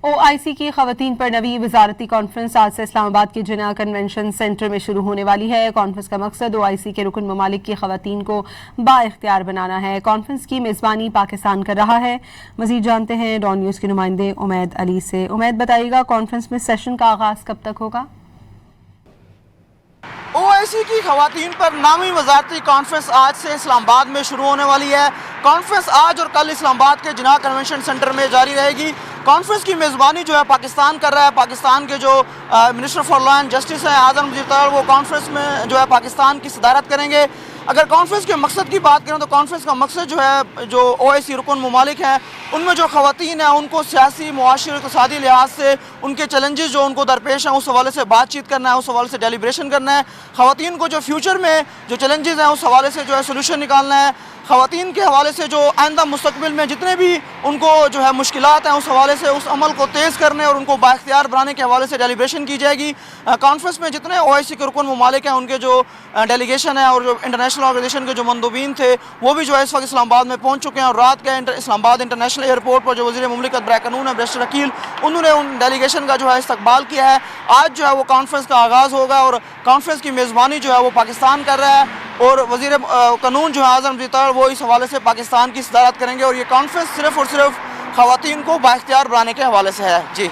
OIC की ख़वातीन पर नवी वज़ारती कॉन्फ्रेंस आज से इस्लामाबाद के जिना कन्वेंशन सेंटर में शुरू होने वाली है। कॉन्फ्रेंस का मकसद OIC के रुकन ममालिक की ख़वातीन को बाइख्तियार बनाना है। कॉन्फ्रेंस की मेज़बानी पाकिस्तान कर रहा है। मज़ीद जानते हैं डॉन न्यूज़ के नुमाइंदे उमैद अली से। उमैद, बताइएगा कॉन्फ्रेंस में सेशन का आगाज़ कब तक होगा? OIC की ख़वातीन पर नामी वज़ारती कॉन्फ्रेंस आज से इस्लामाबाद में शुरू होने वाली है। कॉन्फ्रेंस आज और कल इस्लामाबाद के जिना कन्वेंशन सेंटर में जारी रहेगी। कॉन्फ्रेंस की मेज़बानी जो है पाकिस्तान कर रहा है। पाकिस्तान के जो minister for law and justice हैं आज़म मजीद तैयब, वो कॉन्फ्रेंस में जो है पाकिस्तान की सदारत करेंगे। अगर कॉन्फ्रेंस के मकसद की बात करें तो कॉन्फ्रेंस का मकसद जो है, जो OIC रुकन ममालिक हैं उनमें जो ख़वातीन हैं उनको सियासी, मुआशी, इक़्तिसादी लिहाज से उनके चैलेंजेस जो उनको दरपेश हैं उस हवाले से बातचीत करना है, उस हवाले से डेलिब्रेशन करना है। ख़वातीन को जो फ्यूचर में जो चैलेंजेस हैं उस हवाले से जो है सोल्यूशन निकालना है। ख़वातीन के हवाले से जो आइंदा मुस्तक़बिल में जितने भी उनको जो है मुश्किलात हैं उस हवाले से उस अमल को तेज़ करने और उनको बाइख्तियार बनाने के हवाले से डेलिब्रेशन की जाएगी। कॉन्फ्रेंस में जितने OIC के रुकन ममालिक हैं उनके जो डेलीगेशन है और जो इंटरनेशनल ऑर्गेनाइजेशन के जो मंदूबीन थे वो भी जो है इस वक्त इस्लामाबाद में पहुँच चुके हैं। और रात के इस्लामाबाद इंटरनेशनल एयरपोर्ट पर जो वज़ीर मुमलिकत बराए क़ानून है बैरिस्टर अकील, उन्होंने उन डेलीगेशन का जो है इस्तकबाल किया है। आज जो है वो कॉन्फ्रेंस का आगाज़ होगा और कॉन्फ्रेंस की मेज़बानी जो है वो पाकिस्तान कर रहा है और वज़ीर क़ानून जो है आज़म मजीद तैयब, वो इस हवाले से पाकिस्तान की सदारत करेंगे। और ये कॉन्फ्रेंस सिर्फ़ और सिर्फ ख़वातीन को बाइख्तियार बनाने के हवाले से है। जी।